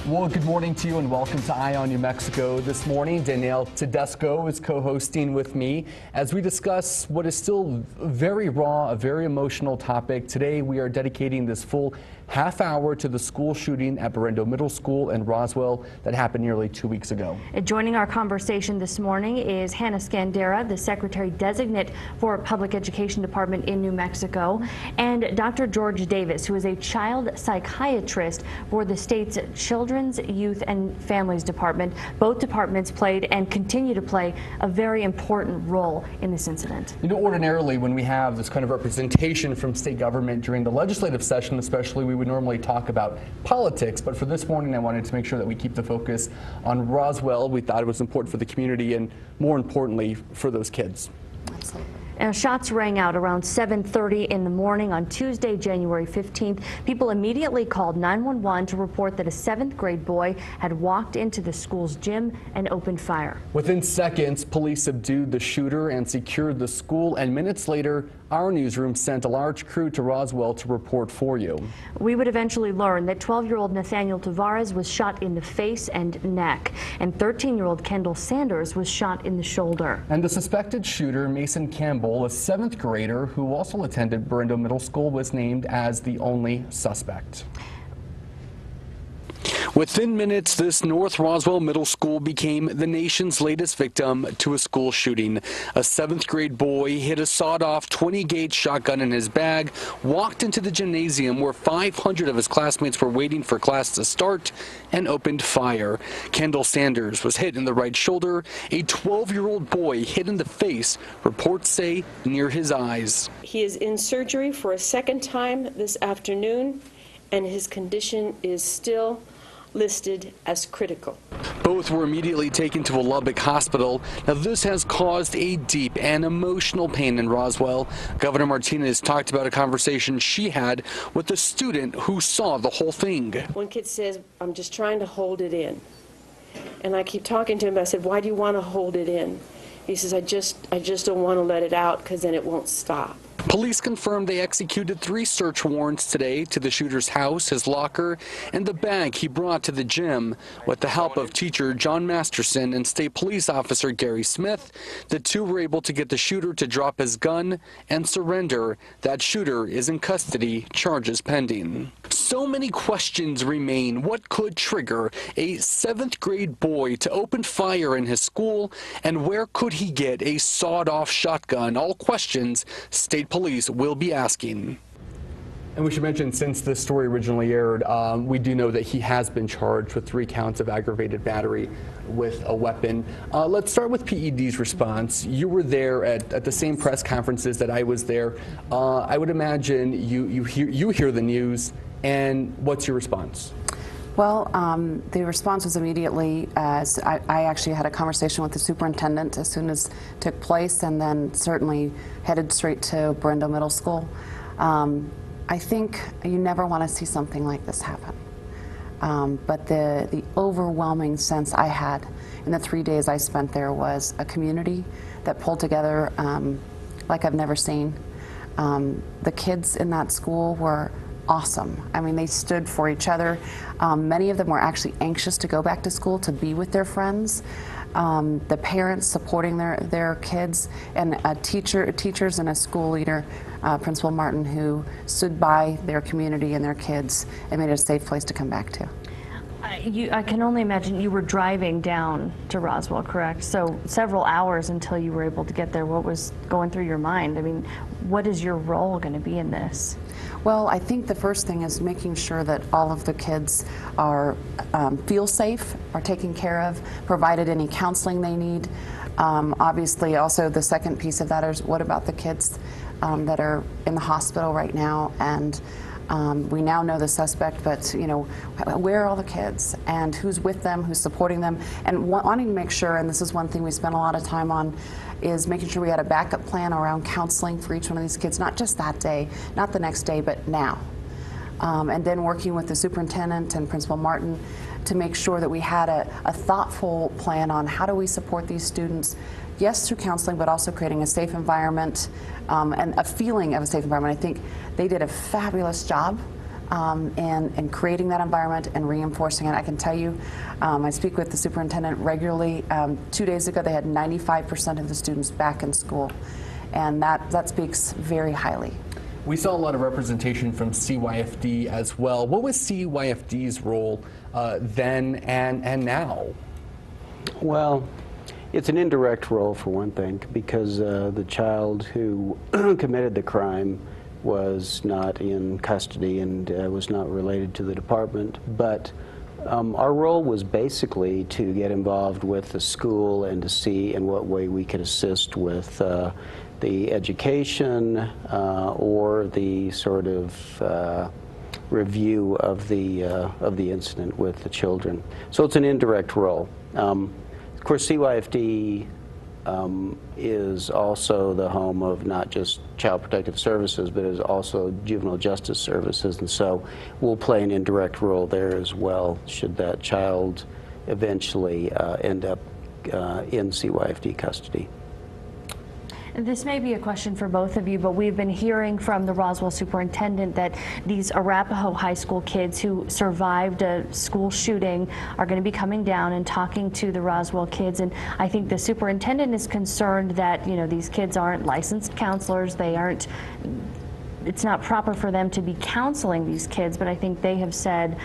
Well, good morning to you and welcome to Eye on New Mexico. This morning, Danielle Tedesco is co-hosting with me as we discuss what is still very raw, a very emotional topic. Today, we are dedicating this full half hour to the school shooting at Berendo Middle School in Roswell that happened nearly 2 weeks ago. Joining our conversation this morning is Hanna Skandera, the Secretary Designate for Public Education Department in New Mexico, and Dr. George Davis, who is a child psychiatrist for the state's Children's, Youth, and Families Department. Both departments played and continue to play a very important role in this incident. You know, ordinarily when we have this kind of representation from state government during the legislative session, especially, we would normally talk about politics, but for this morning I wanted to make sure that we keep the focus on Roswell. We thought it was important for the community and more importantly for those kids. Absolutely. Shots rang out around 7:30 in the morning on Tuesday, January 15th. People immediately called 911 to report that a 7th grade boy had walked into the school's gym and opened fire. Within seconds, police subdued the shooter and secured the school, and minutes later, our newsroom sent a large crew to Roswell to report for you. We would eventually learn that 12-year-old Nathaniel Tavares was shot in the face and neck, and 13-year-old Kendall Sanders was shot in the shoulder. And the suspected shooter, Mason Campbell, a 7th grader who also attended Berendo Middle School, was named as the only suspect. Within minutes, this North Roswell Middle School became the nation's latest victim to a school shooting. A 7th grade boy hid a sawed-off 20-gauge shotgun in his bag, walked into the gymnasium where 500 of his classmates were waiting for class to start, and opened fire. Kendall Sanders was hit in the right shoulder. A 12-year-old boy hit in the face, reports say, near his eyes. He is in surgery for a second time this afternoon, and his condition is still listed as critical. Both were immediately taken to a Lubbock hospital. Now, this has caused a deep and emotional pain in Roswell. Governor Martinez talked about a conversation she had with a student who saw the whole thing. One kid says, "I'm just trying to hold it in." And I keep talking to him. I said, "Why do you want to hold it in?" He says, I just don't want to let it out because then it won't stop. Police confirmed they executed 3 search warrants today to the shooter's house, his locker, and the bag he brought to the gym. With the help of teacher John Masterson and state police officer Gary Smith, the two were able to get the shooter to drop his gun and surrender. That shooter is in custody, charges pending. So many questions remain. What could trigger a 7th grade boy to open fire in his school, and where could he get a sawed-off shotgun? All questions state police will be asking. And we should mention, since this story originally aired, we do know that he has been charged with 3 counts of aggravated battery with a weapon. Let's start with PED's response. You were there at the same press conferences that I was there. I would imagine you hear the news, and what's your response? Well, the response was immediately, as I actually had a conversation with the superintendent as soon as it took place, and then certainly headed straight to Berendo Middle School. I think you never want to see something like this happen. But the overwhelming sense I had in the 3 days I spent there was a community that pulled together like I've never seen. The kids in that school were awesome. I mean, they stood for each other. Many of them were actually anxious to go back to school, to be with their friends. The parents supporting their kids, and teachers and a school leader, Principal Martin, who stood by their community and their kids and made it a safe place to come back to. I can only imagine you were driving down to Roswell, correct? So several hours until you were able to get there. What was going through your mind? I mean, what is your role going to be in this? Well, I think the first thing is making sure that all of the kids are feel safe, are taken care of, provided any counseling they need. Obviously, also the second piece of that is, what about the kids that are in the hospital right now? And we now know the suspect, but you know, where are all the kids and who's with them, who's supporting them, and wanting to make sure, and this is one thing we spent a lot of time on, is making sure we had a backup plan around counseling for each one of these kids, not just that day, not the next day, but now. And then working with the superintendent and Principal Martin to make sure that we had a thoughtful plan on how do we support these students, yes, through counseling, but also creating a safe environment and a feeling of a safe environment. I think they did a fabulous job and creating that environment and reinforcing it. I can tell you, I speak with the superintendent regularly. 2 days ago, they had 95% of the students back in school, and that speaks very highly. We saw a lot of representation from CYFD as well. What was CYFD's role then and now? Well, it's an indirect role for one thing, because the child who committed the crime was not in custody and was not related to the department. But our role was basically to get involved with the school and to see in what way we could assist with the education or the sort of review of the incident with the children. So it's an indirect role. Of course, CYFD is also the home of not just Child Protective Services, but is also Juvenile Justice Services, and so we'll play an indirect role there as well, should that child eventually end up in CYFD custody. This may be a question for both of you, but we've been hearing from the Roswell superintendent that these Arapahoe High School kids who survived a school shooting are going to be coming down and talking to the Roswell kids. And I think the superintendent is concerned that, you know, these kids aren't licensed counselors. They aren't, it's not proper for them to be counseling these kids, but I think they have said,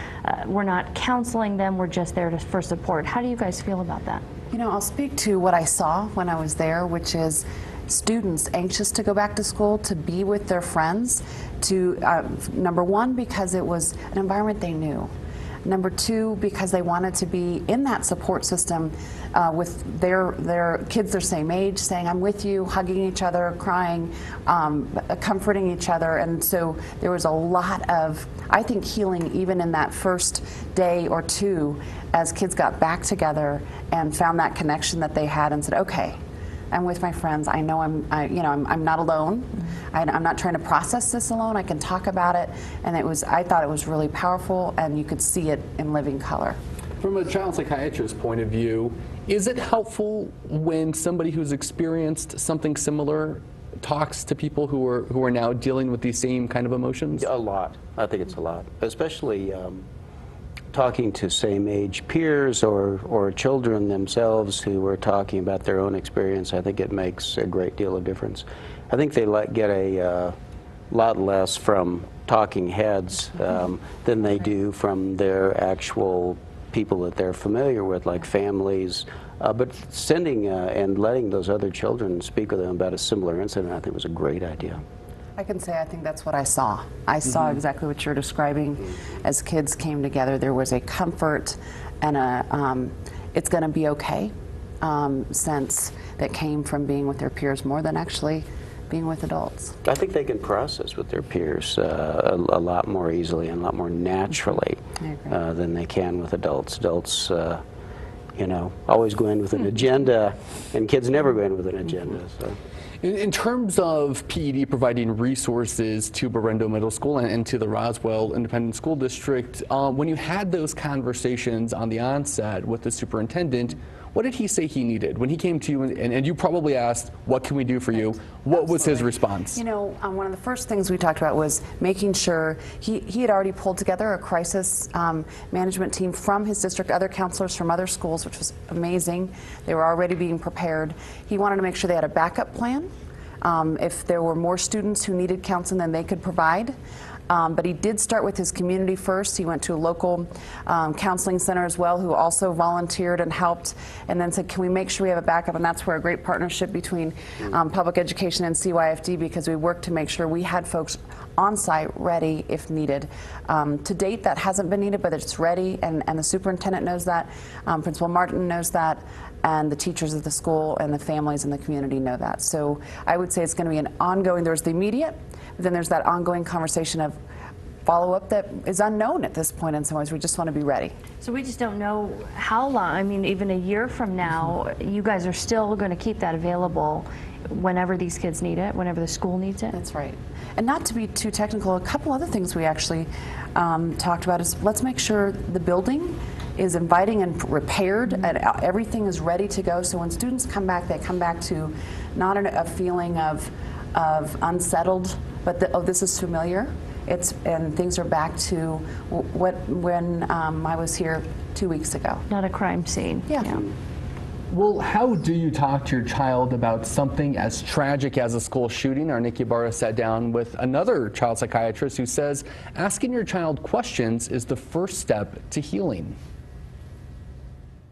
we're not counseling them, we're just there for support. How do you guys feel about that? You know, I'll speak to what I saw when I was there, which is students anxious to go back to school, to be with their friends, to number one, because it was an environment they knew. Number two, because they wanted to be in that support system with their kids their same age, saying, I'm with you, hugging each other, crying, comforting each other. And so there was a lot of, I think, healing even in that first day or two as kids got back together and found that connection that they had and said, okay, I'm with my friends. I know I'm not alone. I'm not trying to process this alone. I can talk about it, and I thought it was really powerful, and you could see it in living color. From a child psychiatrist's point of view, is it helpful when somebody who's experienced something similar talks to people who are now dealing with these same kind of emotions? A lot. I think it's a lot, especially talking to same-age peers or children themselves who are talking about their own experience. I think it makes a great deal of difference. I think they get a lot less from talking heads than they do from their actual people that they're familiar with, like families. But sending and letting those other children speak with them about a similar incident, I think, was a great idea. I can say I think that's what I saw. I saw exactly what you're describing. As kids came together, there was a comfort and a it's going to be okay sense that came from being with their peers more than actually being with adults. I think they can process with their peers a lot more easily and a lot more naturally than they can with adults. Adults, you know, always go in with an agenda, and kids never go in with an agenda. So. In terms of PED providing resources to Berendo Middle School and to the Roswell Independent School District, when you had those conversations on the onset with the superintendent, what did he say he needed? When he came to you and you probably asked, what can we do for you? What was his response? You know, one of the first things we talked about was making sure he had already pulled together a crisis management team from his district, other counselors from other schools, which was amazing. They were already being prepared. He wanted to make sure they had a backup plan. If there were more students who needed counseling than they could provide. But he did start with his community first. He went to a local counseling center as well, who also volunteered and helped, and then said, can we make sure we have a backup? And that's where a great partnership between public education and CYFD, because we worked to make sure we had folks on site ready if needed. To date, that hasn't been needed, but it's ready, and the superintendent knows that, Principal Martin knows that, and the teachers of the school and the families in the community know that. So I would say it's going to be an ongoing, there's the immediate, but then there's that ongoing conversation of follow-up that is unknown at this point in some ways. We just want to be ready. So we just don't know how long, I mean, even a year from now, you guys are still going to keep that available whenever these kids need it, whenever the school needs it? That's right. And not to be too technical, a couple other things we actually talked about is let's make sure the building is inviting and repaired, and everything is ready to go. So when students come back, they come back to not a feeling of unsettled, but oh, this is familiar. and things are back to when I was here 2 weeks ago. Not a crime scene. Yeah. Well, how do you talk to your child about something as tragic as a school shooting? Our Nikki Ibarra sat down with another child psychiatrist who says asking your child questions is the first step to healing.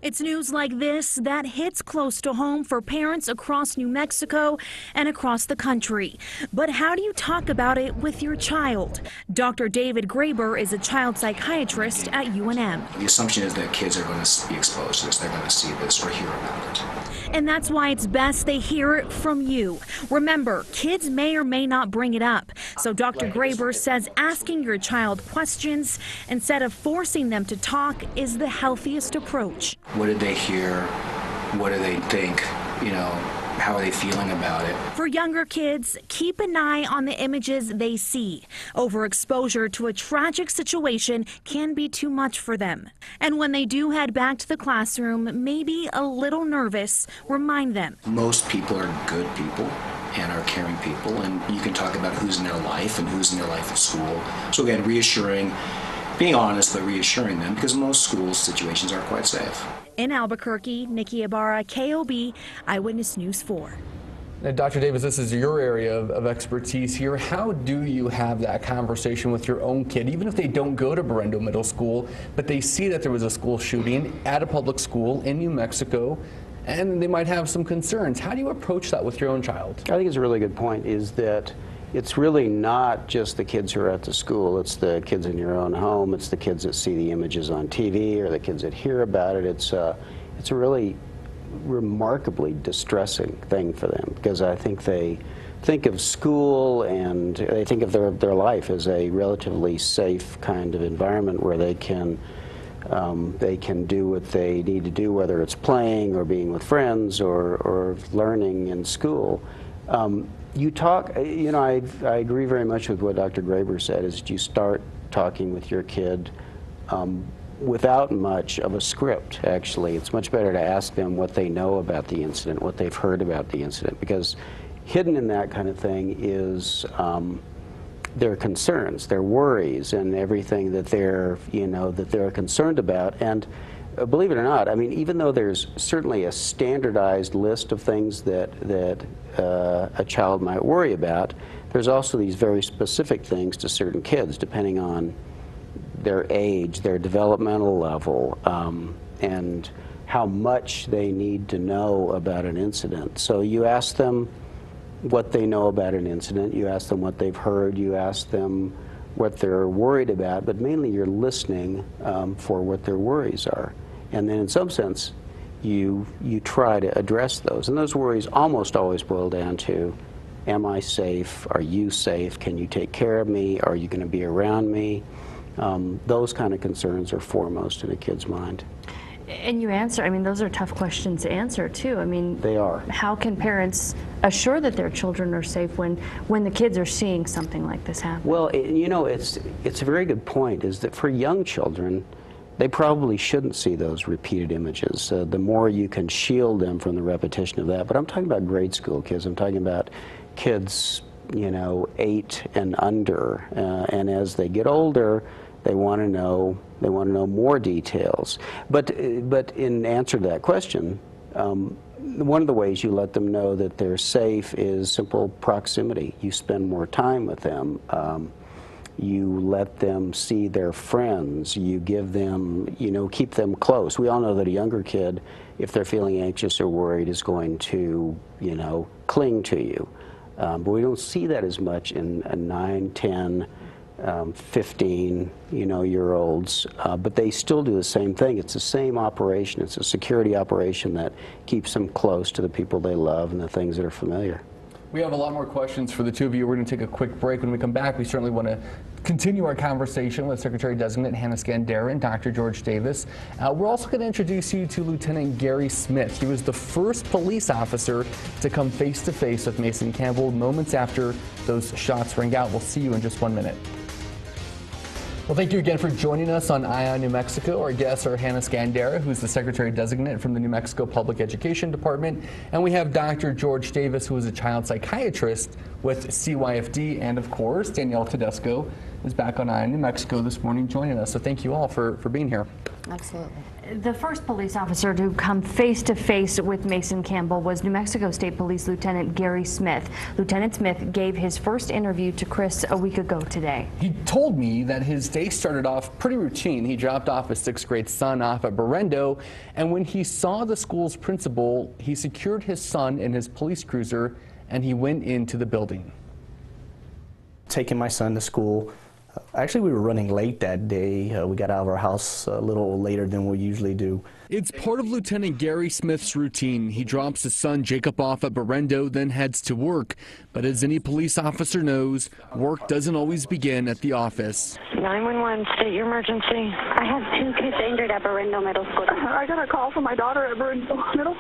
It's news like this that hits close to home for parents across New Mexico and across the country. But how do you talk about it with your child? Dr. David Graber is a child psychiatrist at UNM. The assumption is that kids are going to be exposed to this, they're going to see this or hear about it. And that's why it's best they hear it from you. Remember, kids may or may not bring it up. So Dr. Graber says asking your child questions instead of forcing them to talk is the healthiest approach. What did they hear? What do they think? You know, how are they feeling about it? For younger kids, keep an eye on the images they see. Overexposure to a tragic situation can be too much for them. And when they do head back to the classroom, maybe a little nervous, remind them. Most people are good people and are caring people, and you can talk about who's in their life and who's in their life at school. So again, reassuring, being honest, but reassuring them, because most school situations are quite safe. In Albuquerque, Nikki Ibarra, KOB, Eyewitness News 4. Now, Dr. Davis, this is your area of expertise here. How do you have that conversation with your own kid, even if they don't go to Berendo Middle School, but they see that there was a school shooting at a public school in New Mexico, and they might have some concerns? How do you approach that with your own child? I think it's a really good point, is that it's really not just the kids who are at the school. It's the kids in your own home. It's the kids that see the images on TV or the kids that hear about it. It's a really remarkably distressing thing for them, because I think they think of school and they think of their life as a relatively safe kind of environment where they can do what they need to do, whether it's playing or being with friends or learning in school. You talk, you know, I agree very much with what Dr. Graber said, is you start talking with your kid without much of a script, actually. It's much better to ask them what they know about the incident, what they've heard about the incident, because hidden in that kind of thing is their concerns, their worries, and everything that they're concerned about. And believe it or not, I mean, even though there's certainly a standardized list of things that a child might worry about, there's also these very specific things to certain kids, depending on their age, their developmental level, and how much they need to know about an incident. So you ask them what they know about an incident, you ask them what they've heard, you ask them what they're worried about, but mainly you're listening for what their worries are. And then in some sense, you try to address those. And those worries almost always boil down to, am I safe? Are you safe? Can you take care of me? Are you going to be around me? Those kind of concerns are foremost in a kid's mind. And you answer, I mean, those are tough questions to answer too. I mean, they are. How can parents assure that their children are safe when the kids are seeing something like this happen? Well, you know, it's a very good point, is that for young children, they probably shouldn't see those repeated images. The more you can shield them from the repetition of that. But I'm talking about grade school kids. I'm talking about kids, you know, 8 and under. And as they get older, they want to know more details. But in answer to that question, one of the ways you let them know that they're safe is simple proximity. You spend more time with them. You let them see their friends. You give them, you know, keep them close. We all know that a younger kid, if they're feeling anxious or worried, is going to, you know, cling to you. But we don't see that as much in a 9, 10, 15, you know, year olds, but they still do the same thing. It's the same operation. It's a security operation that keeps them close to the people they love and the things that are familiar. We have a lot more questions for the two of you. We're going to take a quick break. When we come back, we certainly want to continue our conversation with Secretary-Designate Hanna Skandera and Dr. George Davis. We're also going to introduce you to Lieutenant Gary Smith. He was the first police officer to come face-to-face with Mason Campbell moments after those shots rang out. We'll see you in just 1 minute. Well, thank you again for joining us on Eye on New Mexico. Our guests are Hanna Skandera, who's the Secretary-Designate from the New Mexico Public Education Department, and we have Dr. George Davis, who is a child psychiatrist with CYFD. And of course, Danielle Tedesco is back on New Mexico this morning joining us. So thank you all for being here. Absolutely. The first police officer to come face-to-face with Mason Campbell was New Mexico State Police Lieutenant Gary Smith. Lieutenant Smith gave his first interview to Chris a week ago today. He told me that his day started off pretty routine. He dropped off his 6th grade son off at Berendo, and when he saw the school's principal, he secured his son in his police cruiser and he went into the building. Taking my son to school. Actually, we were running late that day. We got out of our house a little later than we usually do. It's part of Lieutenant Gary Smith's routine. He drops his son Jacob off at Berendo, then heads to work. But as any police officer knows, work doesn't always begin at the office. 911, state your emergency. I have 2 kids injured at Berendo Middle School. I got a call from my daughter at Berendo Middle.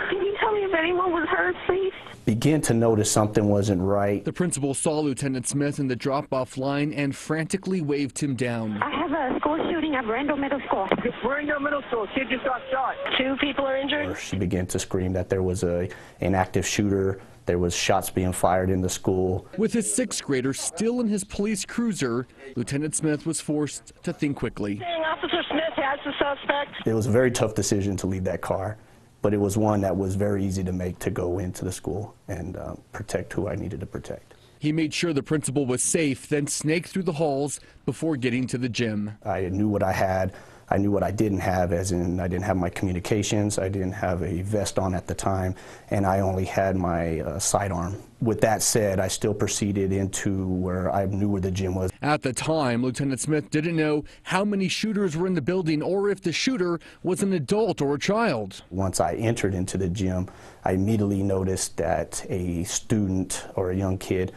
Can you tell me if anyone was hurt, please? Began to notice something wasn't right. The principal saw Lieutenant Smith in the drop-off line and frantically waved him down. I have a school shooting at Berendo Middle School. Berendo Middle School, kid just got shot. 2 people are injured. She began to scream that there was an active shooter. There was shots being fired in the school. With his 6th grader still in his police cruiser, Lieutenant Smith was forced to think quickly. Officer Smith has the suspect. It was a very tough decision to leave that car, but it was one that was very easy to make, to go into the school and protect who I needed to protect. He made sure the principal was safe, then snaked through the halls before getting to the gym. I knew what I had. I knew what I didn't have, as in I didn't have my communications, I didn't have a vest on at the time, and I only had my sidearm. With that said, I still proceeded into where I knew where the gym was. At the time, Lieutenant Smith didn't know how many shooters were in the building or if the shooter was an adult or a child. Once I entered into the gym, I immediately noticed that a student or a young kid,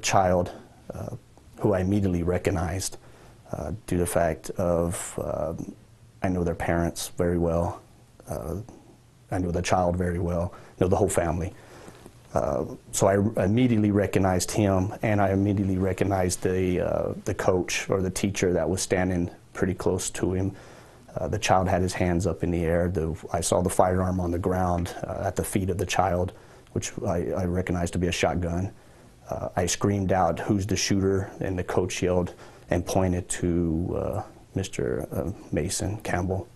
child, who I immediately recognized, due to the fact of I know their parents very well, I know the child very well, know the whole family. So I immediately recognized him, and I immediately recognized the coach or the teacher that was standing pretty close to him. The child had his hands up in the air. I saw the firearm on the ground at the feet of the child, which I recognized to be a shotgun. I screamed out, "Who's the shooter?" and the coach yelled and pointed to Mr. Mason Campbell.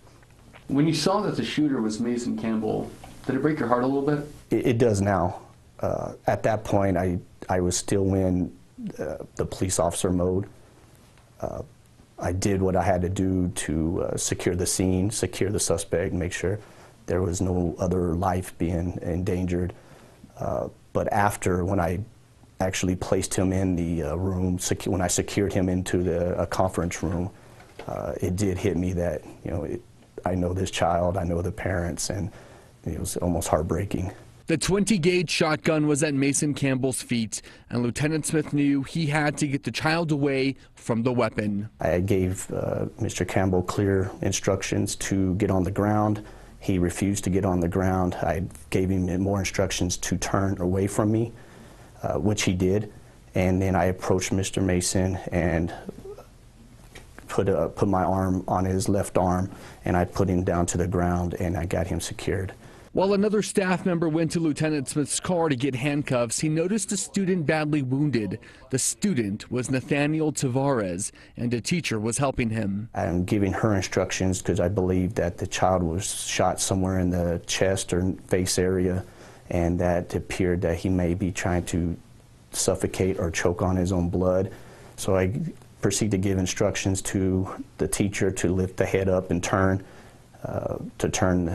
When you saw that the shooter was Mason Campbell, did it break your heart a little bit? It does now. At that point, I was still in the police officer mode. I did what I had to do to secure the scene, secure the suspect, make sure there was no other life being endangered. But after, when I actually placed him in the room, when I secured him into a conference room, it did hit me that, I know this child, I know the parents, and it was almost heartbreaking. The 20-gauge shotgun was at Mason Campbell's feet, and Lieutenant Smith knew he had to get the child away from the weapon. I gave Mr. Campbell clear instructions to get on the ground. He refused to get on the ground. I gave him more instructions to turn away from me, which he did. And then I approached Mr. Mason and put my arm on his left arm, and I put him down to the ground, and I got him secured. While another staff member went to Lieutenant Smith's car to get handcuffs, he noticed a student badly wounded. The student was Nathaniel Tavares, and a teacher was helping him. I'm giving her instructions because I believe that the child was shot somewhere in the chest or face area, and that it appeared that he may be trying to suffocate or choke on his own blood. So I proceed to give instructions to the teacher to lift the head up and turn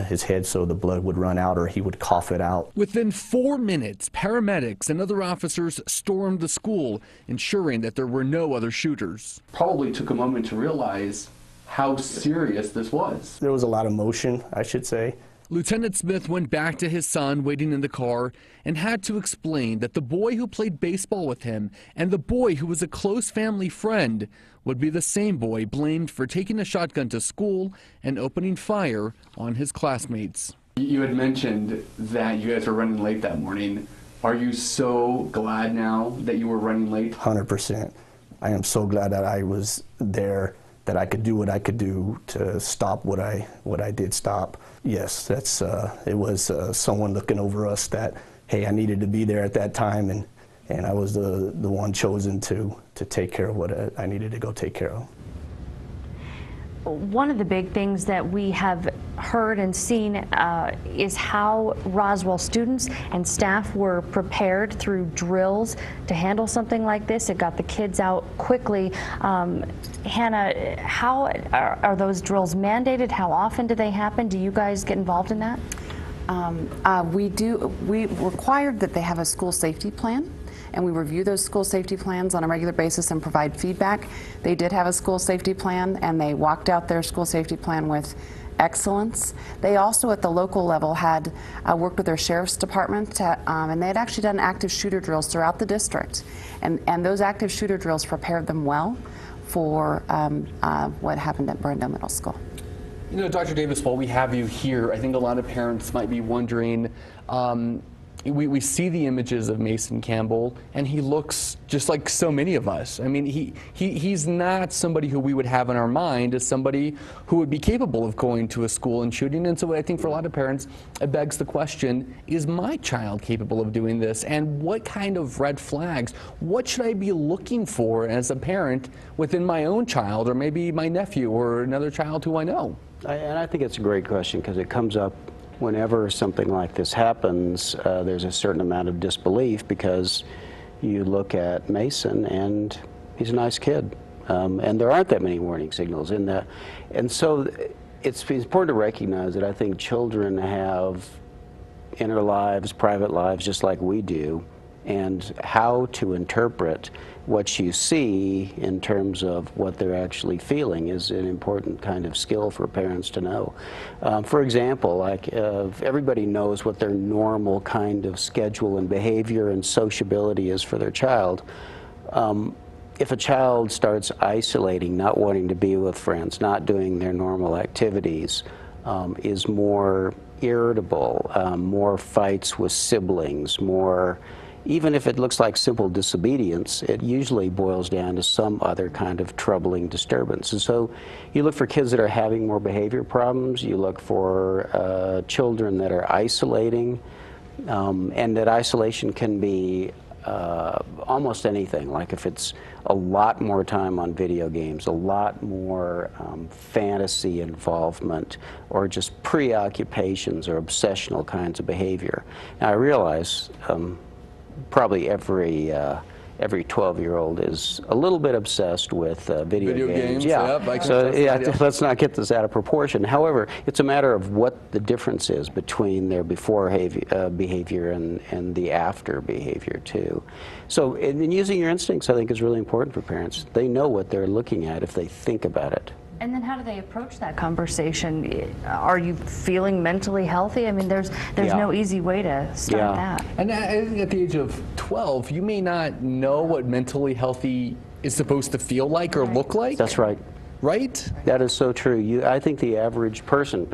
his head so the blood would run out or he would cough it out. Within 4 minutes, paramedics and other officers stormed the school, ensuring that there were no other shooters. Probably took a moment to realize how serious this was. There was a lot of motion, I should say. Lieutenant Smith went back to his son waiting in the car and had to explain that the boy who played baseball with him and the boy who was a close family friend would be the same boy blamed for taking a shotgun to school and opening fire on his classmates. You had mentioned that you guys were running late that morning. Are you so glad now that you were running late? 100%. I am so glad that I was there, that I could do what I could do to stop what I did stop. Yes, it was someone looking over us that, hey, I needed to be there at that time, and I was the one chosen to take care of what I needed to go take care of. One of the big things that we have heard and seen is how Roswell students and staff were prepared through drills to handle something like this. It got the kids out quickly. Hannah, how are those drills mandated? How often do they happen? Do you guys get involved in that? We required that they have a school safety plan, and we review those school safety plans on a regular basis and provide feedback. They did have a school safety plan, and they walked out their school safety plan with excellence. They also, at the local level, had worked with their sheriff's department, and they had actually done active shooter drills throughout the district. And those active shooter drills prepared them well for what happened at Brendo Middle School. You know, Dr. Davis, while we have you here, I think a lot of parents might be wondering, we see the images of Mason Campbell, and he looks just like so many of us. I mean, he's not somebody who we would have in our mind as somebody who would be capable of going to a school and shooting. And so I think for a lot of parents, it begs the question, is my child capable of doing this? And what kind of red flags, what should I be looking for as a parent within my own child, or maybe my nephew or another child who I know? And I think it's a great question, because it comes up whenever something like this happens. There's a certain amount of disbelief, because you look at Mason and he's a nice kid, and there aren't that many warning signals in that. And so it's important to recognize that I think children have inner lives, private lives, just like we do, and how to interpret what you see in terms of what they're actually feeling is an important kind of skill for parents to know. For example, like everybody knows what their normal kind of schedule and behavior and sociability is for their child. If a child starts isolating, not wanting to be with friends, not doing their normal activities, is more irritable, more fights with siblings, more, even if it looks like simple disobedience, it usually boils down to some other kind of troubling disturbance. And so you look for kids that are having more behavior problems, you look for children that are isolating, and that isolation can be almost anything, like if it's a lot more time on video games, a lot more fantasy involvement, or just preoccupations or obsessional kinds of behavior. Now I realize probably every 12-year-old is a little bit obsessed with video games. Yeah. Yep, So let's not get this out of proportion. However, it's a matter of what the difference is between their before behavior and the after behavior too. So in using your instincts, I think, is really important for parents. They know what they're looking at if they think about it. And then how do they approach that conversation? Are you feeling mentally healthy? I mean, there's no easy way to start that. And at the age of 12, you may not know what mentally healthy is supposed to feel like or look like. That's right. Right? That is so true. I think the average person,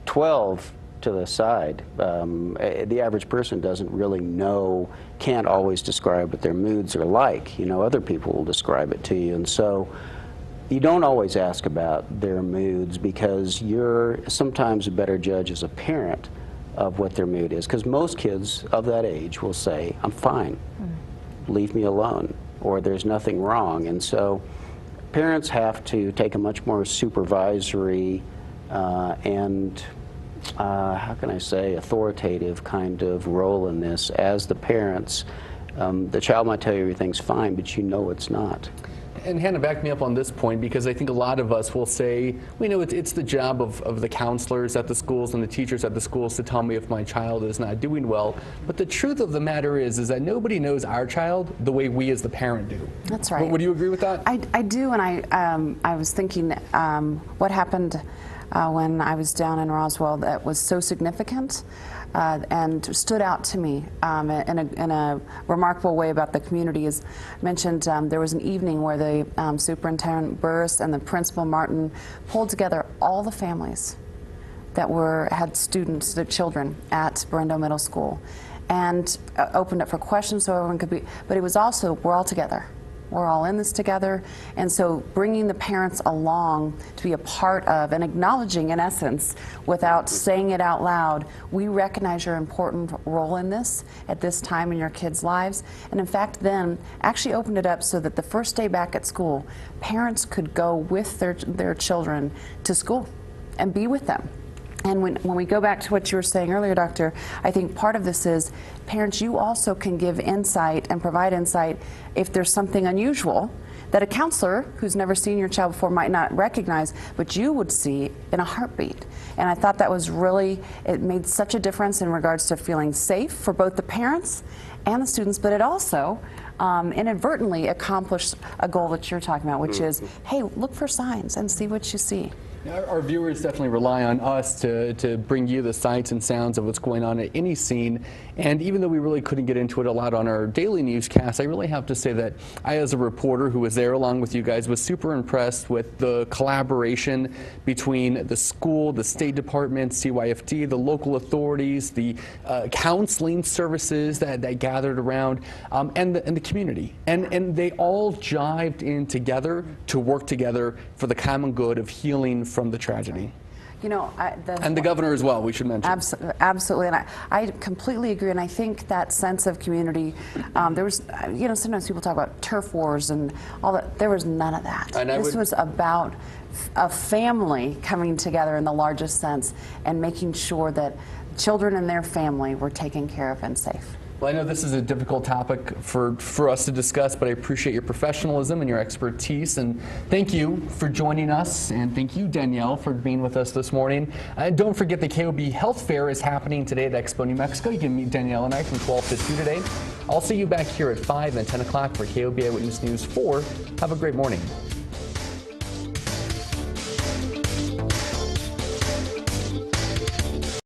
12 to the side, the average person doesn't really know, can't always describe what their moods are like. Other people will describe it to you. And so you don't always ask about their moods, because you're sometimes a better judge as a parent of what their mood is. Because most kids of that age will say, I'm fine, leave me alone, or there's nothing wrong. And so parents have to take a much more supervisory and, how can I say, authoritative kind of role in this as the parents. The child might tell you everything's fine, but you know it's not. And Hannah, back me up on this point, because I think a lot of us will say, it's the job of the counselors at the schools and the teachers at the schools to tell me if my child is not doing well. But the truth of the matter is that nobody knows our child the way we as the parent do. That's right. Would you agree with that? I do, and I was thinking what happened when I was down in Roswell that was so significant and stood out to me in a remarkable way about the community. Is mentioned there was an evening where the Superintendent Burris and the Principal Martin pulled together all the families that had students, their children, at Brendo Middle School, and opened up for questions so everyone could be, but it was also, we're all together. We're all in this together. And so bringing the parents along to be a part of and acknowledging, in essence, without saying it out loud, we recognize your important role in this at this time in your kids' lives. And in fact, then actually opened it up so that the first day back at school, parents could go with their children to school and be with them. And when we go back to what you were saying earlier, Doctor, I think part of this is parents, you also can give insight and provide insight if there's something unusual that a counselor who's never seen your child before might not recognize, but you would see in a heartbeat. And I thought that was really, it made such a difference in regards to feeling safe for both the parents and the students, but it also inadvertently accomplished a goal that you're talking about, which is, hey, look for signs and see what you see. Our viewers definitely rely on us to bring you the sights and sounds of what's going on at any scene. And even though we really couldn't get into it a lot on our daily newscast, I really have to say that I, as a reporter who was there along with you guys, was super impressed with the collaboration between the school, the State Department, CYFD, the local authorities, the counseling services that gathered around, and the community. And they all jived in together to work together for the common good of healing from the tragedy. You know, and the governor as well, we should mention. Absolutely, and I completely agree, and I think that sense of community, there was, you know, sometimes people talk about turf wars and all that. There was none of that. This was about a family coming together in the largest sense and making sure that children and their family were taken care of and safe. Well, I know this is a difficult topic for us to discuss, but I appreciate your professionalism and your expertise, and thank you for joining us, and thank you, Danielle, for being with us this morning. And don't forget the KOB Health Fair is happening today at Expo New Mexico. You can meet Danielle and I from 12 to 2 today. I'll see you back here at 5 and 10 o'clock for KOB Eyewitness News 4. Have a great morning.